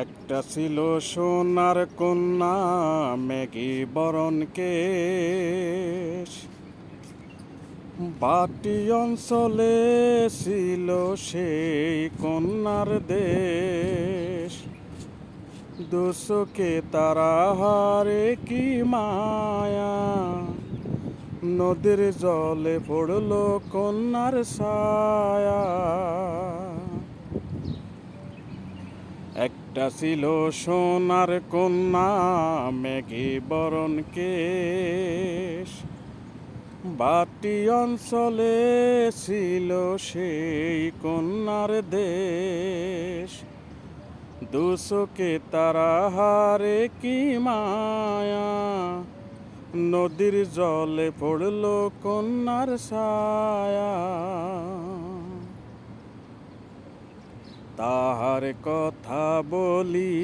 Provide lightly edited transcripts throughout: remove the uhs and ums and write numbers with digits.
একটা ছিল সোনার কন্যা মেঘি বরণ কেশ, বাটি অঞ্চলে ছিল সেই কন্যার দেশ। দুচোখে তারা হারে কি মায়া, নদীর জলে পড়ল কন্যার ছায়া। একটা ছিল সোনার কন্যা মেঘি বরণ কেশ, বাটি অঞ্চলে ছিল সেই কন্যার দেশ। দুচোখে তারা হারে কি মায়া, নদীর জলে পড়ল কন্যার ছায়া। তাহার কথা বলি,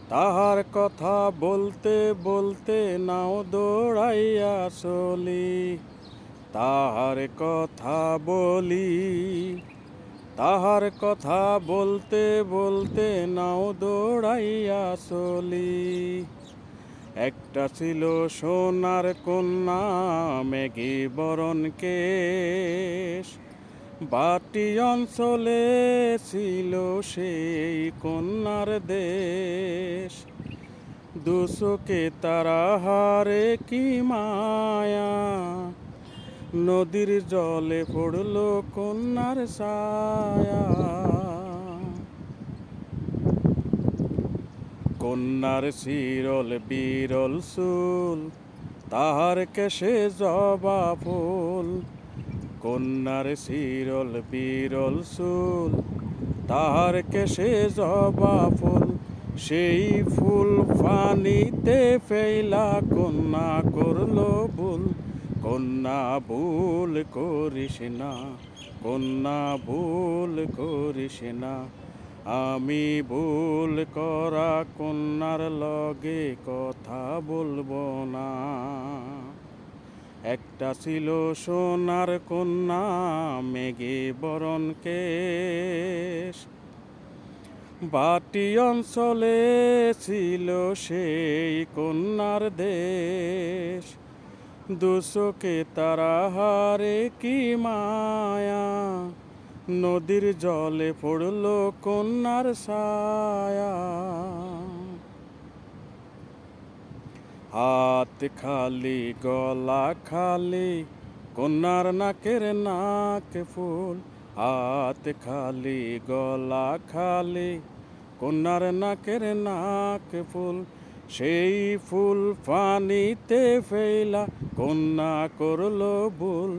তাহার কথা বলতে বলতে নাও দৌড়াইয়া চলি। তাহার কথা বলি, তাহার কথা বলতে বলতে নাও দৌড়াইয়া চলি। একটা ছিল সোনার কন্যা মেঘি বরণ কেশ, বাটি অঞ্চলে ছিল সেই কন্যার দেশ। দুচোখে তারা হারে কি মায়া, নদীর জলে পড়ল কন্যার ছায়া। কন্যার চিরল বিরল চুল, তাহার কেশে জবা ফুল। কন্যার চিরল বিরল চুল, তাহার কেশে জবা ফুল। সেই ফুল পানিতে ফেলা কন্যা করল ভুল। কন্যা ভুল করিস না, কন্যা ভুল করিস না। আমি ভুল করা কন্যার লগে কথা বলবো না। একটা ছিল সোনার কন্যা মেঘি বরণ কেশ, বাটি অঞ্চলে ছিল সেই কন্যার দেশ। দুচোখে তারা হারে কি মায়া, নদীর জলে পড়ল কন্যার ছায়া। হাত খালি গলা খালি, কন্যার নাকের নাক ফুল। হাত খালি গলা খালি, কন্যার নাকের নাক ফুল। সেই ফুল পানিতে ফেলা কন্যা করল ভুল।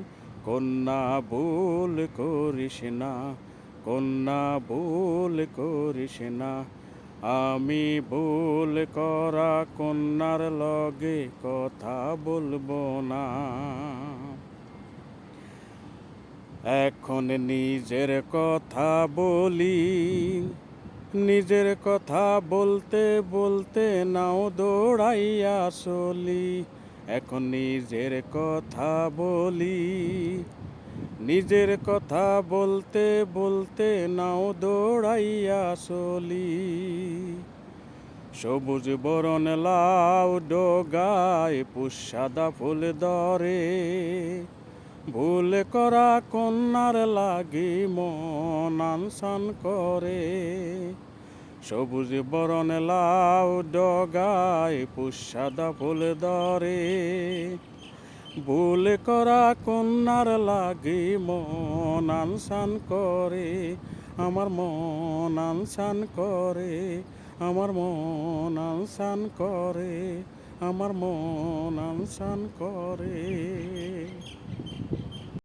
কন্যা ভুল করিস না, কন্যা ভুল করিস না। আমি ভুল করা কন্যার লগে কথা বলবো না। এখন নিজের কথা বলি, নিজের কথা বলতে বলতে নাও দৌড়াইয়া চলি। এখন নিজের কথা বলি, নিজের কথা বলতে বলতে নাও দৌড়াইয়া চলি। সবুজ বরণ লাউ ডগায় পুষাদা ফুল ধরে, ভুল করা কন্যার লাগি মন আনসান করে। সবুজ বরণ লাউ ডগায় পুষাদা ফুল ধরে, ভুল করা কন্যার লাগি মন আনসান করে। আমার মন আনসান করে, আমার মন আনসান করে, আমার মন আনসান করে।